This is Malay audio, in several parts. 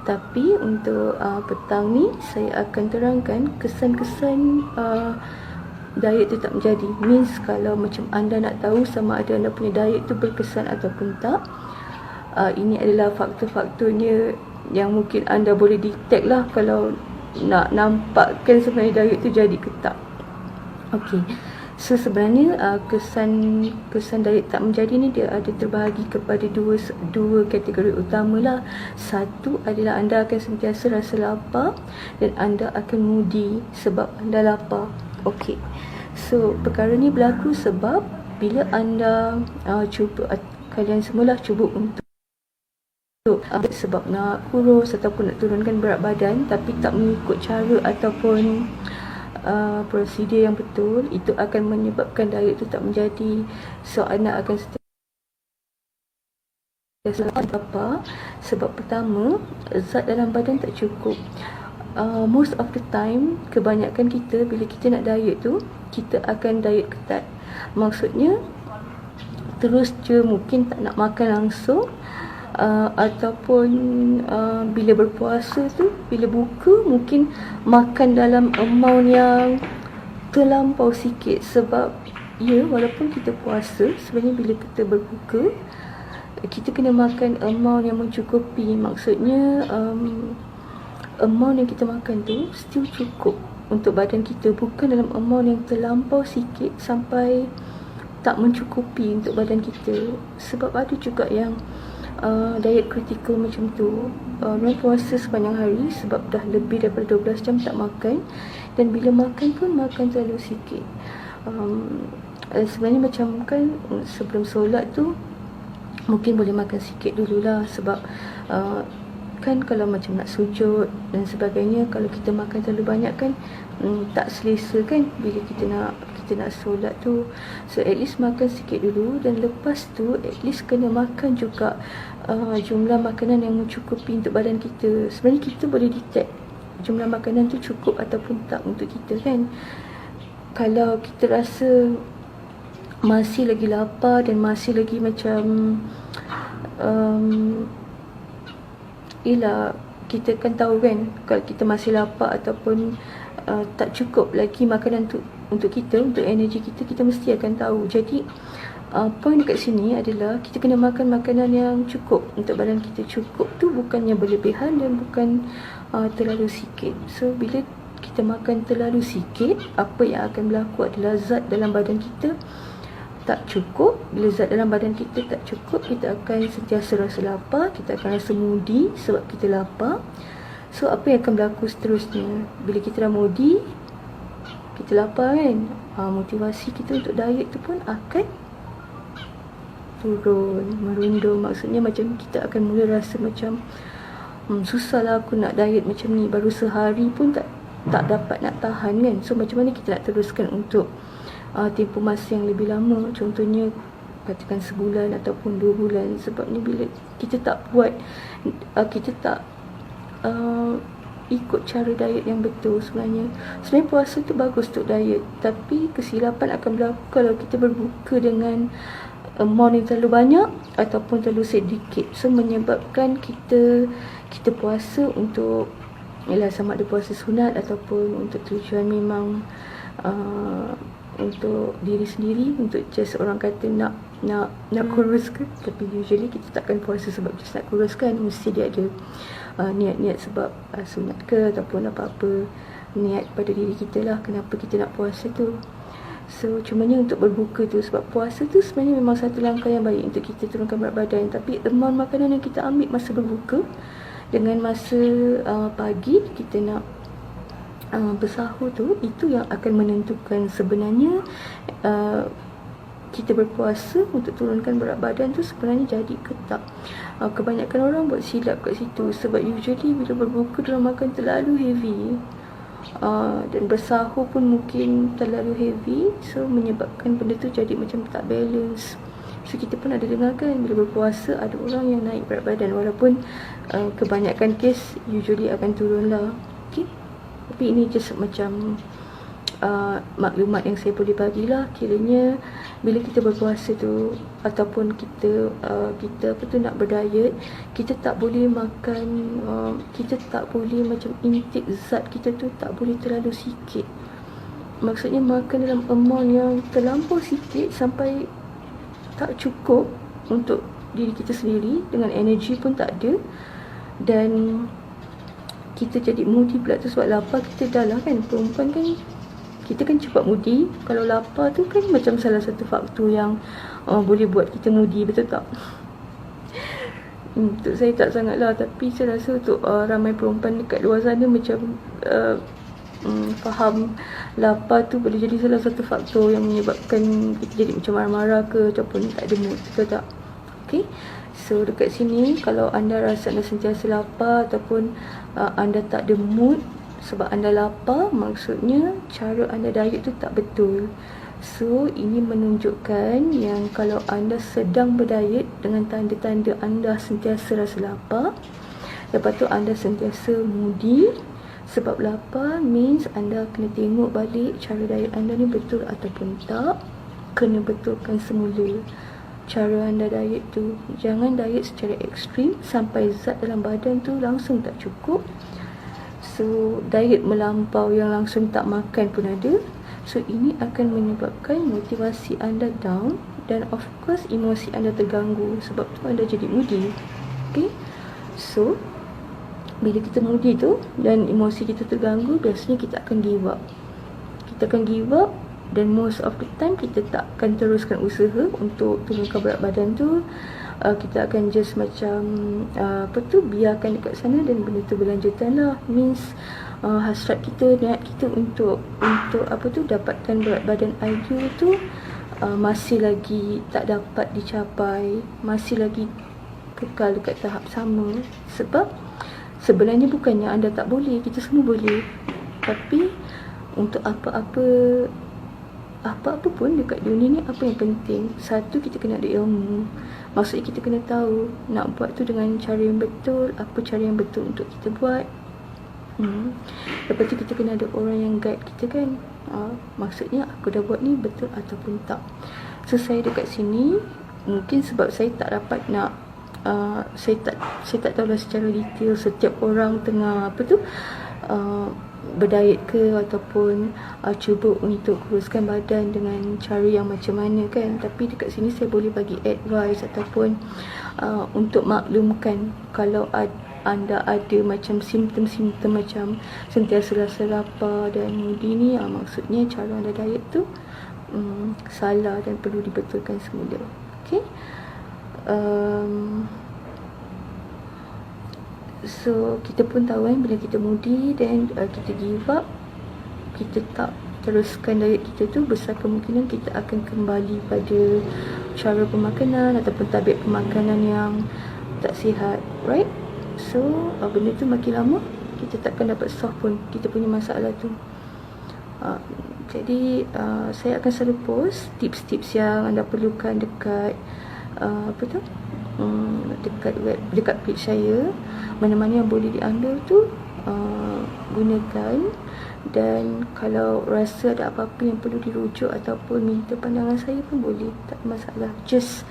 Tapi untuk petang ni saya akan terangkan kesan-kesan diet tu tak menjadi. Means kalau macam anda nak tahu sama ada anda punya diet tu berkesan ataupun tak, ini adalah faktor-faktornya yang mungkin anda boleh detect lah kalau nak nampakkan sebenarnya diet tu jadi ke tak. Okey. So sebenarnya kesan diet tak menjadi ni dia ada terbahagi kepada dua kategori utama lah. Satu adalah anda akan sentiasa rasa lapar dan anda akan moody sebab anda lapar. Okey. So perkara ni berlaku sebab bila anda kalian semualah cuba untuk sebab nak kurus ataupun nak turunkan berat badan tapi tak mengikut cara ataupun prosedur yang betul, itu akan menyebabkan diet tu tak menjadi. So anda akan sentiasa apa? Sebab pertama, zat dalam badan tak cukup. Most of the time, kebanyakan kita bila kita nak diet tu, kita akan diet ketat. Maksudnya terus je mungkin tak nak makan langsung, ataupun bila berpuasa tu, bila buka mungkin makan dalam amount yang terlampau sikit. Sebab ya, walaupun kita puasa, sebenarnya bila kita berbuka, kita kena makan amount yang mencukupi. Maksudnya amount yang kita makan tu still cukup untuk badan kita, bukan dalam amount yang terlampau sikit sampai tak mencukupi untuk badan kita. Sebab ada juga yang diet kritikal macam tu, orang puasa sepanjang hari sebab dah lebih daripada 12 jam tak makan, dan bila makan pun makan terlalu sikit. Sebenarnya macam kan sebelum solat tu mungkin boleh makan sikit dululah, sebab kan kalau macam nak sujud dan sebagainya, kalau kita makan terlalu banyak kan tak selesa kan bila kita nak solat tu. So at least makan sikit dulu, dan lepas tu at least kena makan juga jumlah makanan yang mencukupi untuk badan kita. Sebenarnya kita boleh detect jumlah makanan tu cukup ataupun tak untuk kita kan. Kalau kita rasa masih lagi lapar dan masih lagi macam kita kan tahu kan kalau kita masih lapar ataupun tak cukup lagi makanan tu untuk kita, untuk energi kita, kita mesti akan tahu. Jadi poin dekat sini adalah kita kena makan makanan yang cukup untuk badan kita. Cukup tu bukannya berlebihan dan bukan terlalu sikit. So bila kita makan terlalu sikit, apa yang akan berlaku adalah zat dalam badan kita tak cukup. Bila zat dalam badan kita tak cukup, kita akan sentiasa rasa lapar, kita akan rasa moody sebab kita lapar. So apa yang akan berlaku seterusnya? Bila kita dah moody, kita lapar kan, motivasi kita untuk diet tu pun akan turun, merundum. Maksudnya macam kita akan mula rasa macam susahlah aku nak diet macam ni, baru sehari pun tak dapat nak tahan kan. So macam mana kita nak teruskan untuk tempoh masa yang lebih lama, contohnya katakan sebulan ataupun 2 bulan. Sebabnya bila kita tak buat, kita tak ikut cara diet yang betul, sebenarnya puasa tu bagus untuk diet, tapi kesilapan akan berlaku kalau kita berbuka dengan amount yang terlalu banyak ataupun terlalu sedikit. So menyebabkan kita puasa untuk sama ada puasa sunat ataupun untuk tujuan memang untuk diri sendiri, untuk just orang kata nak kuruskan. Tapi usually kita takkan puasa sebab just nak kuruskan, mesti dia ada niat-niat sebab sunat ke ataupun apa-apa niat pada diri kita lah kenapa kita nak puasa tu. So cumanya untuk berbuka tu, sebab puasa tu sebenarnya memang satu langkah yang baik untuk kita turunkan berat badan, tapi amount makanan yang kita ambil masa berbuka dengan masa pagi kita nak bersahur tu, itu yang akan menentukan sebenarnya kita berpuasa untuk turunkan berat badan tu sebenarnya jadi ke tak. Kebanyakan orang buat silap kat situ, sebab usually bila berbuka diorang makan terlalu heavy, dan bersahur pun mungkin terlalu heavy. So menyebabkan benda tu jadi macam tak balance. So kita pun ada dengar kan, bila berpuasa ada orang yang naik berat badan, walaupun kebanyakan kes usually akan turun lah. Okay, tapi ini just macam maklumat yang saya boleh bagilah. Kiranya bila kita berpuasa tu ataupun kita nak berdiet, kita tak boleh makan, kita tak boleh macam intake zat kita tu tak boleh terlalu sikit. Maksudnya makan dalam amount yang terlampau sikit sampai tak cukup untuk diri kita sendiri, dengan energi pun tak ada, dan kita jadi moody pula tu sebab lapar. Kita dah lah kan, perempuan kan, kita kan cepat moody. Kalau lapar tu kan macam salah satu faktor yang boleh buat kita moody, betul tak? Untuk saya tak sangat lah, tapi saya rasa untuk ramai perempuan dekat luar sana macam faham lapar tu boleh jadi salah satu faktor yang menyebabkan kita jadi macam marah-marah ke ataupun tak ada mood, betul tak? Okay, so dekat sini kalau anda rasa anda sentiasa lapar ataupun anda tak ada mood sebab anda lapar, maksudnya cara anda diet tu tak betul. So ini menunjukkan yang kalau anda sedang berdiet dengan tanda-tanda anda sentiasa rasa lapar, lepas tu anda sentiasa moody. Sebab lapar means anda kena tengok balik cara diet anda ni betul ataupun tak. Kena betulkan semula cara anda diet tu. Jangan diet secara ekstrim sampai zat dalam badan tu langsung tak cukup. So diet melampau yang langsung tak makan pun ada. So ini akan menyebabkan motivasi anda down, dan of course emosi anda terganggu. Sebab tu anda jadi moody. Okay, so bila kita moody tu dan emosi kita terganggu, biasanya kita akan give up. Kita akan give up, dan most of the time kita tak akan teruskan usaha untuk turunkan berat badan tu. Kita akan just macam biarkan dekat sana dan benda tu berlanjutan lah. Means hasrat kita, niat kita untuk dapatkan berat badan ideal tu masih lagi tak dapat dicapai, masih lagi kekal dekat tahap sama. Sebab sebenarnya bukannya anda tak boleh, kita semua boleh. Tapi untuk apa-apa pun dekat dunia ni, apa yang penting? Satu, kita kena ada ilmu. Maksudnya kita kena tahu nak buat tu dengan cara yang betul, apa cara yang betul untuk kita buat. Lepas tu kita kena ada orang yang guide kita kan. Maksudnya aku dah buat ni betul ataupun tak. So saya dekat sini, mungkin sebab saya tak dapat nak saya tak tahulah secara detail setiap orang tengah berdiet ke ataupun cuba untuk kuruskan badan dengan cara yang macam mana kan. Tapi dekat sini saya boleh bagi advice ataupun untuk maklumkan kalau anda ada macam simptom-simptom macam sentiasa rasa lapar dan moody ni, maksudnya cara anda diet tu salah dan perlu dibetulkan semula. Okay, so kita pun tahu kan, bila kita moody dan kita give up, kita tak teruskan diet kita tu, besar kemungkinan kita akan kembali pada cara pemakanan ataupun tabiat pemakanan yang tak sihat, right? So benda tu makin lama kita takkan dapat solve pun kita punya masalah tu. Jadi saya akan selalu post tips-tips yang anda perlukan dekat dekat page saya. Mana-mana yang boleh diambil tu gunakan. Dan kalau rasa ada apa-apa yang perlu dirujuk ataupun minta pandangan saya pun boleh, tak ada masalah. Just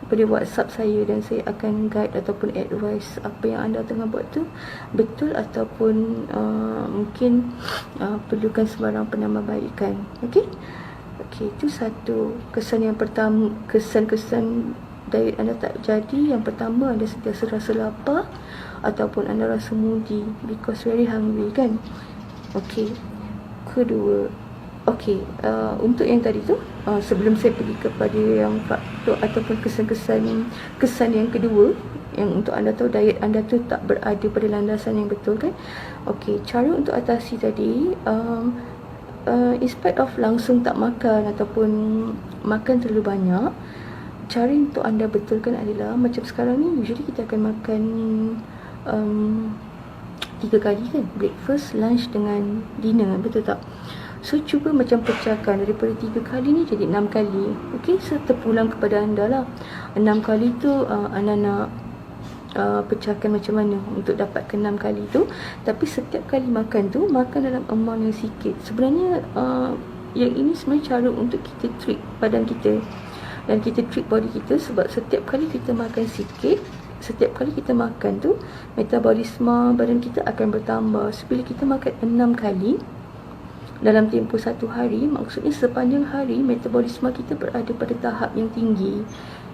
boleh WhatsApp saya dan saya akan guide ataupun advice apa yang anda tengah buat tu betul ataupun mungkin perlukan sebarang penambahbaikan. Okey, itu satu kesan yang pertama. Kesan-kesan diet anda tak jadi, yang pertama, anda sentiasa rasa lapar ataupun anda rasa moody because very hungry kan. Okey, kedua, untuk yang tadi tu, sebelum saya pergi kepada yang faktor ataupun kesan yang kedua, yang untuk anda tahu diet anda tu tak berada pada landasan yang betul kan. Okey, cara untuk atasi tadi, in spite of langsung tak makan ataupun makan terlalu banyak, cara untuk anda betulkan adalah macam sekarang ni, usually kita akan makan 3 kali kan, breakfast, lunch dengan dinner, betul tak? So cuba macam pecahkan daripada 3 kali ni jadi 6 kali. Okey, so terpulang kepada anda lah 6 kali tu anda nak pecahkan macam mana untuk dapatkan 6 kali tu. Tapi setiap kali makan tu, makan dalam amount yang sikit. Sebenarnya Yang ini sebenarnya cara untuk kita treat badan kita dan kita treat body kita, sebab setiap kali kita makan sikit, setiap kali kita makan tu, metabolisme badan kita akan bertambah. So, bila kita makan 6 kali dalam tempoh 1 hari, maksudnya sepanjang hari metabolisme kita berada pada tahap yang tinggi.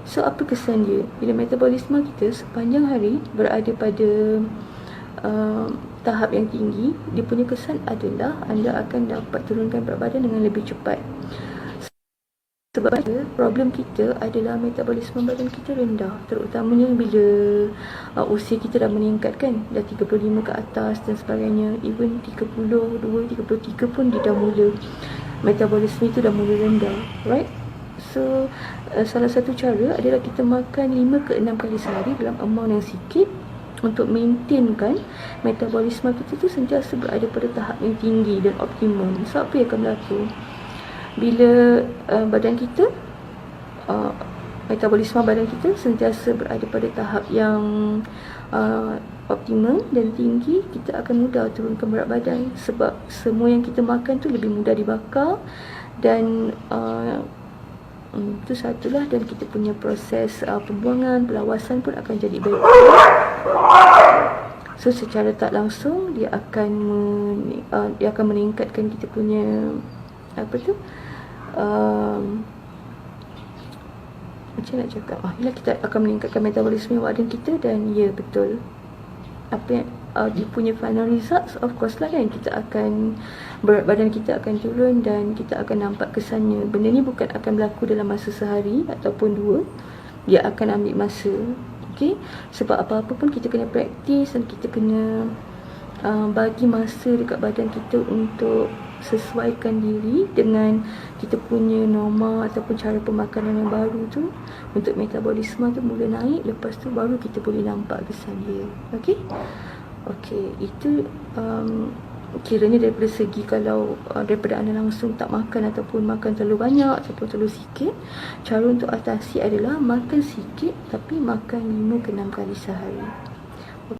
So, apa kesan dia? Bila metabolisme kita sepanjang hari berada pada tahap yang tinggi, dia punya kesan adalah anda akan dapat turunkan berat badan dengan lebih cepat. Sebab problem kita adalah metabolisme badan kita rendah, terutamanya bila usia kita dah meningkat kan, dah 35 ke atas dan sebagainya. Even 32, 33 pun dia dah mula, metabolisme itu dah mula rendah, right? So, salah satu cara adalah kita makan 5 ke 6 kali sehari dalam amount yang sikit untuk maintainkan metabolisme kita tu sentiasa berada pada tahap yang tinggi dan optimum. So, apa yang akan berlaku? Bila badan kita, metabolisme badan kita sentiasa berada pada tahap yang optimum dan tinggi, kita akan mudah turunkan berat badan. Sebab semua yang kita makan tu lebih mudah dibakar dan itu satulah, dan kita punya proses pembuangan, pelawasan pun akan jadi baik. So, secara tak langsung dia akan meningkatkan kita punya macam nak cakap, kita akan meningkatkan metabolisme badan kita. Dan ya, betul, apa yang dia punya final results, of course lah kan, kita akan, berat badan kita akan turun dan kita akan nampak kesannya. Benda ni bukan akan berlaku dalam masa sehari ataupun 2, dia akan ambil masa. Okay? Sebab apa-apa pun kita kena praktis dan kita kena bagi masa dekat badan kita untuk sesuaikan diri dengan kita punya norma ataupun cara pemakanan yang baru tu, untuk metabolisme tu mula naik. Lepas tu baru kita boleh nampak kesan dia. Okay, itu kiranya daripada segi, kalau daripada anda langsung tak makan ataupun makan terlalu banyak ataupun terlalu sikit, cara untuk atasi adalah makan sikit tapi makan 5 ke 6 kali sehari.